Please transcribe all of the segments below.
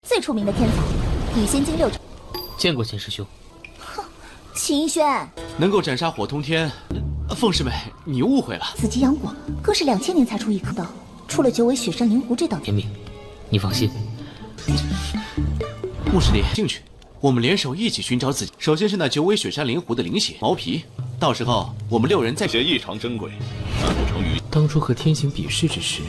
最出名的天才，女仙境6成。见过钱师兄。哼，秦逸轩能够斩杀火通天，凤师妹，你误会了。紫极阳果更是2000年才出一颗的，出了九尾雪山灵狐这道天命，你放心。穆师弟，兴趣，我们联手一起寻找自己。首先是那九尾雪山灵狐的灵血、毛皮，到时候我们6人再些异常珍贵，难不成于当初和天行比试之时。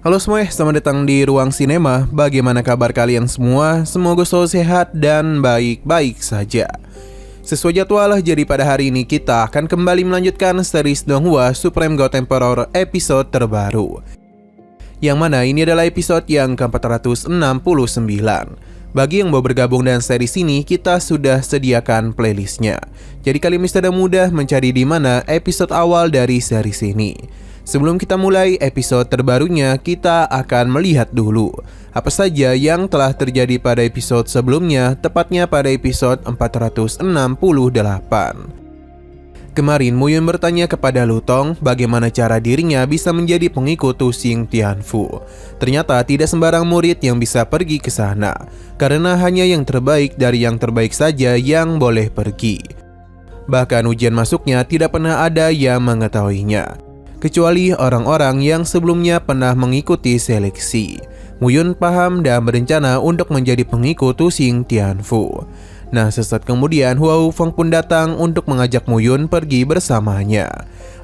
Halo semua, selamat datang di Ruang Sinema. Bagaimana kabar kalian semua? Semoga selalu sehat dan baik-baik saja. Sesuai jadwal, jadi pada hari ini kita akan kembali melanjutkan series Donghua Supreme God Emperor episode terbaru, yang mana ini adalah episode yang ke-469. Bagi yang mau bergabung dengan series ini, kita sudah sediakan playlistnya. Jadi kalian bisa mudah mencari di mana episode awal dari series ini. Sebelum kita mulai episode terbarunya, kita akan melihat dulu apa saja yang telah terjadi pada episode sebelumnya, tepatnya pada episode 468. Kemarin Muyun bertanya kepada Lutong bagaimana cara dirinya bisa menjadi pengikut Tu Xing Tianfu. Ternyata tidak sembarang murid yang bisa pergi ke sana, karena hanya yang terbaik dari yang terbaik saja yang boleh pergi. Bahkan ujian masuknya tidak pernah ada yang mengetahuinya, kecuali orang-orang yang sebelumnya pernah mengikuti seleksi. Muyun paham dan berencana untuk menjadi pengikut Tu Xing Tianfu. Nah, sesaat kemudian Hua Wufeng pun datang untuk mengajak Muyun pergi bersamanya.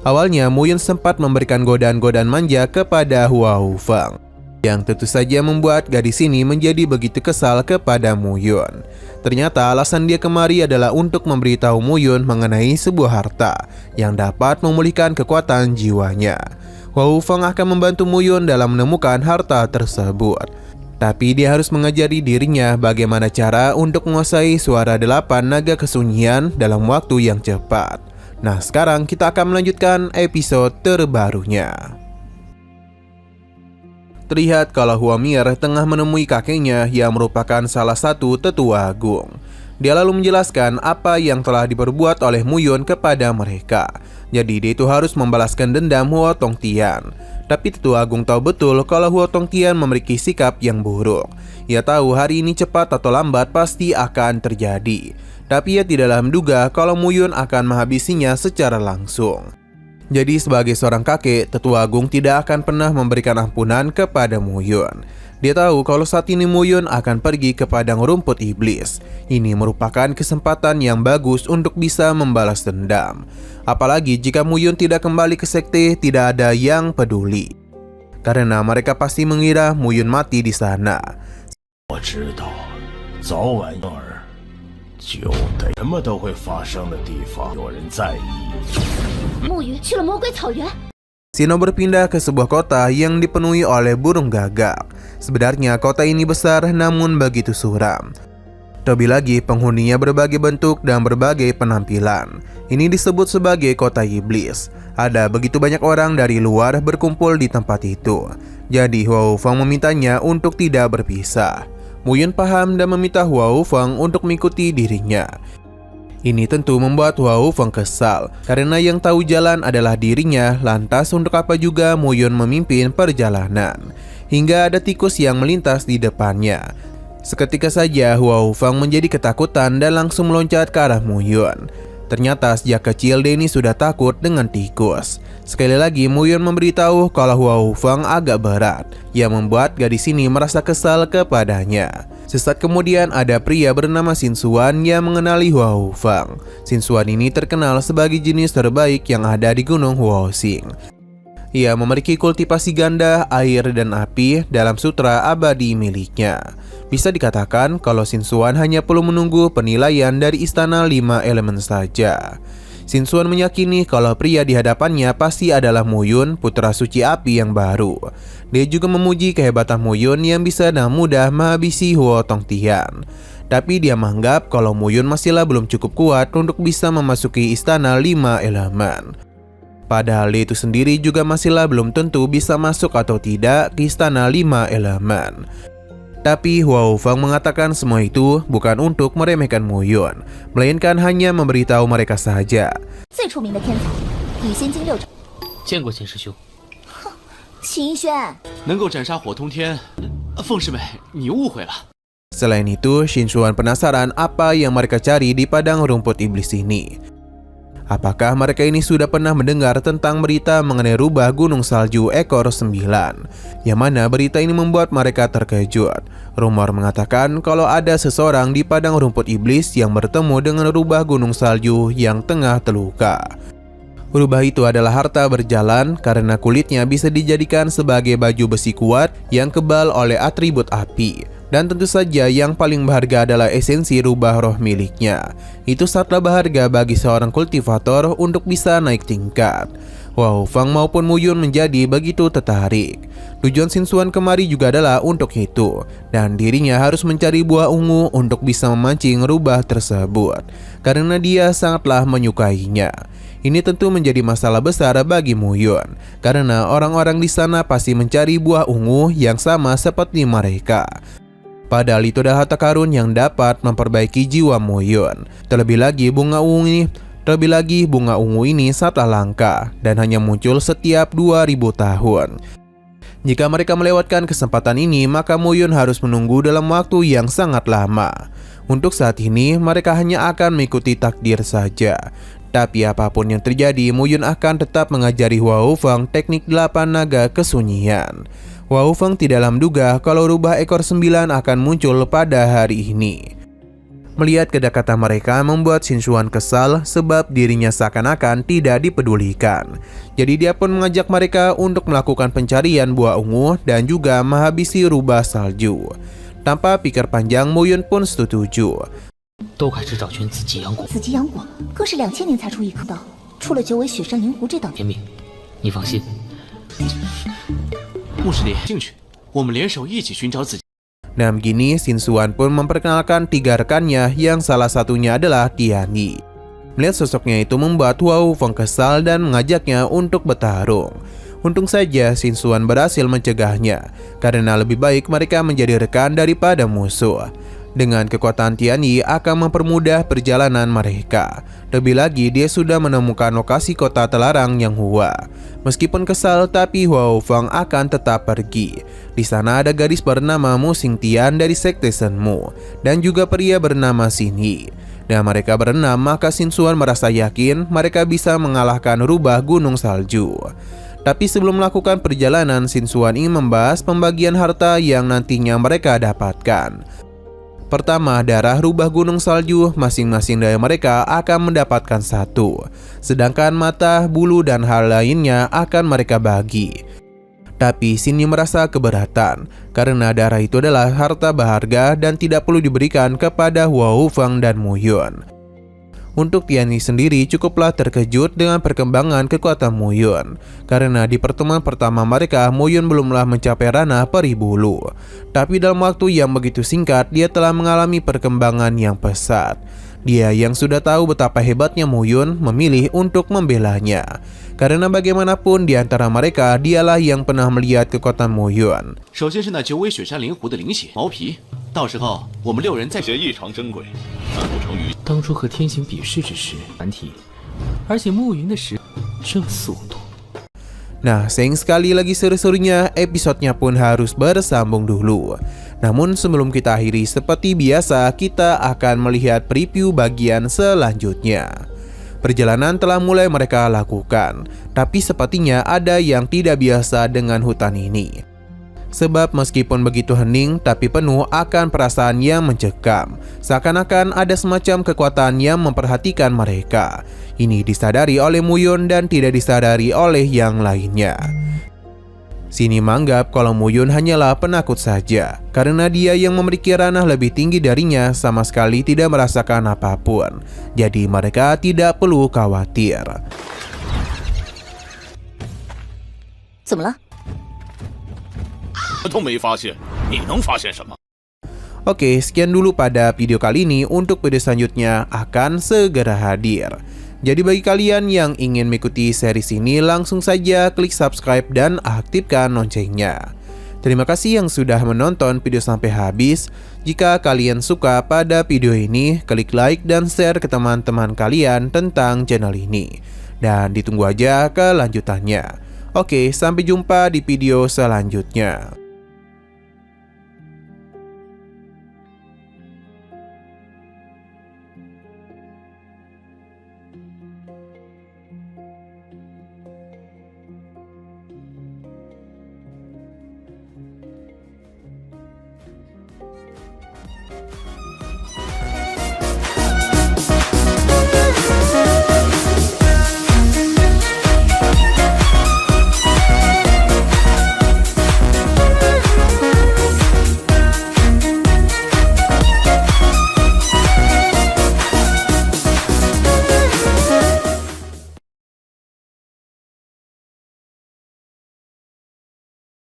Awalnya Muyun sempat memberikan godaan-godaan manja kepada Hua Wufeng, yang tentu saja membuat gadis ini menjadi begitu kesal kepada Muyun. Ternyata alasan dia kemari adalah untuk memberitahu Muyun mengenai sebuah harta yang dapat memulihkan kekuatan jiwanya. Hua Wufeng akan membantu Muyun dalam menemukan harta tersebut, tapi dia harus mengajari dirinya bagaimana cara untuk menguasai suara 8 naga kesunyian dalam waktu yang cepat. Nah, sekarang kita akan melanjutkan episode terbarunya. Terlihat kalau Huamir tengah menemui kakeknya yang merupakan salah satu tetua agung. Dia lalu menjelaskan apa yang telah diperbuat oleh Muyun kepada mereka. Jadi dia itu harus membalaskan dendam Huo Tongtian. Tapi tetua agung tahu betul kalau Huo Tongtian memiliki sikap yang buruk. Ia tahu hari ini cepat atau lambat pasti akan terjadi. Tapi ia tidaklah menduga kalau Muyun akan menghabisinya secara langsung. Jadi sebagai seorang kakek, tetua agung tidak akan pernah memberikan ampunan kepada Muyun. Dia tahu kalau saat ini Muyun akan pergi ke padang rumput iblis. Ini merupakan kesempatan yang bagus untuk bisa membalas dendam. Apalagi jika Muyun tidak kembali ke sekte, tidak ada yang peduli, karena mereka pasti mengira Muyun mati di sana. Sino berpindah ke sebuah kota yang dipenuhi oleh burung gagak. Sebenarnya kota ini besar namun begitu suram. Terlebih lagi penghuninya berbagai bentuk dan berbagai penampilan. Ini disebut sebagai kota iblis. Ada begitu banyak orang dari luar berkumpul di tempat itu. Jadi Hua Wufeng memintanya untuk tidak berpisah. Muyun paham dan meminta Hua Wufeng untuk mengikuti dirinya. Ini tentu membuat Hua Wufeng kesal, karena yang tahu jalan adalah dirinya. Lantas untuk apa juga Muyun memimpin perjalanan? Hingga ada tikus yang melintas di depannya. Seketika saja Hua Wufeng menjadi ketakutan dan langsung meloncat ke arah Muyun. Ternyata sejak kecil Denny sudah takut dengan tikus. Sekali lagi Muyun memberitahu kalau Hua Wufeng agak berat, yang membuat gadis ini merasa kesal kepadanya. Sesaat kemudian ada pria bernama Xin Suan yang mengenali Hua Wufeng. Xin Suan ini terkenal sebagai jenis terbaik yang ada di Gunung Huoxing. Ia memiliki kultivasi ganda, air, dan api dalam sutra abadi miliknya. Bisa dikatakan kalau Xin Suan hanya perlu menunggu penilaian dari Istana 5 Elemen saja. Xin Suan meyakini kalau pria di hadapannya pasti adalah Muyun, putra suci api yang baru. Dia juga memuji kehebatan Muyun yang bisa dengan mudah menghabisi Huo Tongtian. Tapi dia menganggap kalau Muyun masihlah belum cukup kuat untuk bisa memasuki Istana 5 Elemen. Padahal dia itu sendiri juga masihlah belum tentu bisa masuk atau tidak ke istana 5 elemen. Tapi Hua Hufeng mengatakan semua itu bukan untuk meremehkan Mu Yun, melainkan hanya memberitahu mereka saja. 最出名的天才，以仙境6成。见过钱师兄。秦轩，能够斩杀火通天，凤师妹，你误会了。 Selain itu, Xin Xuan penasaran apa yang mereka cari di padang rumput iblis ini. Apakah mereka ini sudah pernah mendengar tentang berita mengenai rubah gunung salju ekor 9? Yang mana berita ini membuat mereka terkejut. Rumor mengatakan kalau ada seseorang di padang rumput iblis yang bertemu dengan rubah gunung salju yang tengah terluka. Rubah itu adalah harta berjalan karena kulitnya bisa dijadikan sebagai baju besi kuat yang kebal oleh atribut api. Dan tentu saja yang paling berharga adalah esensi rubah roh miliknya. Itu sangatlah berharga bagi seorang kultivator untuk bisa naik tingkat. Hua Hufeng maupun Mu Yun menjadi begitu tertarik. Tujuan Xin Xuan kemari juga adalah untuk itu. Dan dirinya harus mencari buah ungu untuk bisa memancing rubah tersebut. Karena dia sangatlah menyukainya. Ini tentu menjadi masalah besar bagi Mu Yun. Karena orang-orang di sana pasti mencari buah ungu yang sama seperti mereka. Padahal itu adalah harta karun yang dapat memperbaiki jiwa Mu Yun. Terlebih lagi bunga ungu ini sangatlah langka dan hanya muncul setiap 2000 tahun. Jika mereka melewatkan kesempatan ini, maka Mu Yun harus menunggu dalam waktu yang sangat lama. Untuk saat ini, mereka hanya akan mengikuti takdir saja. Tapi apapun yang terjadi, Mu Yun akan tetap mengajari Hua Hufeng teknik 8 naga kesunyian. Hua Hufeng tidaklah menduga kalau rubah ekor 9 akan muncul pada hari ini. Melihat kedekatan mereka membuat Xin Xuan kesal sebab dirinya seakan-akan tidak dipedulikan. Jadi dia pun mengajak mereka untuk melakukan pencarian buah ungu dan juga menghabisi rubah salju. Tanpa pikir panjang, Mu Yun pun setuju. 都快是找寻紫极阳果。紫极阳果可是2000年才出一颗的，出了九尾雪山灵狐这道题。天命，你放心。穆师弟，进去，我们联手一起寻找紫极。 Nah begini, Xin Xuan pun memperkenalkan 3 rekannya yang salah satunya adalah Tianyi. Melihat sosoknya itu membuat Hua Hufeng kesal dan mengajaknya untuk bertarung. Untung saja Xin Xuan berhasil mencegahnya, karena lebih baik mereka menjadi rekan daripada musuh. Dengan kekuatan Tianyi akan mempermudah perjalanan mereka. Lebih lagi dia sudah menemukan lokasi kota terlarang yang Hua. Meskipun kesal, tapi Hua Hufeng akan tetap pergi. Di sana ada gadis bernama Mu Xingtian dari sekte Shenmu dan juga pria bernama Xin Yi. Dan mereka berenam, maka Xin Xuan merasa yakin mereka bisa mengalahkan rubah gunung salju. Tapi sebelum melakukan perjalanan, Xin Xuan ingin membahas pembagian harta yang nantinya mereka dapatkan. Pertama, darah rubah gunung salju, masing-masing dari mereka akan mendapatkan 1. Sedangkan mata, bulu, dan hal lainnya akan mereka bagi. Tapi Xin Yi merasa keberatan, karena darah itu adalah harta berharga dan tidak perlu diberikan kepada Hua Hufeng dan Mu Yun. Untuk Tianyi sendiri cukuplah terkejut dengan perkembangan kekuatan Mu Yun. Karena di pertemuan pertama mereka, Mu Yun belumlah mencapai ranah peri bulu. Tapi dalam waktu yang begitu singkat, dia telah mengalami perkembangan yang pesat. Dia yang sudah tahu betapa hebatnya Mu Yun memilih untuk membelanya. Karena bagaimanapun di antara mereka, dialah yang pernah melihat kekuatan Mu Yun. 首先是那九尾雪山灵狐的灵血毛皮，到时候我们6人再血异常珍贵，难不成于当初和天行比试之时，难题，而且暮云的时这速度。 Nah, sayang sekali lagi seru-serunya, episodenya pun harus bersambung dulu. Namun sebelum kita akhiri, seperti biasa kita akan melihat preview bagian selanjutnya. Perjalanan telah mulai mereka lakukan, tapi sepertinya ada yang tidak biasa dengan hutan ini. Sebab meskipun begitu hening, tapi penuh akan perasaan yang mencekam. Seakan-akan ada semacam kekuatan yang memperhatikan mereka. Ini disadari oleh Mu Yun dan tidak disadari oleh yang lainnya. Sini menganggap kalau Mu Yun hanyalah penakut saja, karena dia yang memiliki ranah lebih tinggi darinya sama sekali tidak merasakan apapun. Jadi mereka tidak perlu khawatir. 怎么了？ 都没发现，你能发现什么？ Oke, sekian dulu pada video kali ini. Untuk video selanjutnya akan segera hadir. Jadi bagi kalian yang ingin mengikuti series ini, langsung saja klik subscribe dan aktifkan loncengnya. Terima kasih yang sudah menonton video sampai habis. Jika kalian suka pada video ini, klik like dan share ke teman-teman kalian tentang channel ini. Dan ditunggu aja kelanjutannya. Oke, sampai jumpa di video selanjutnya.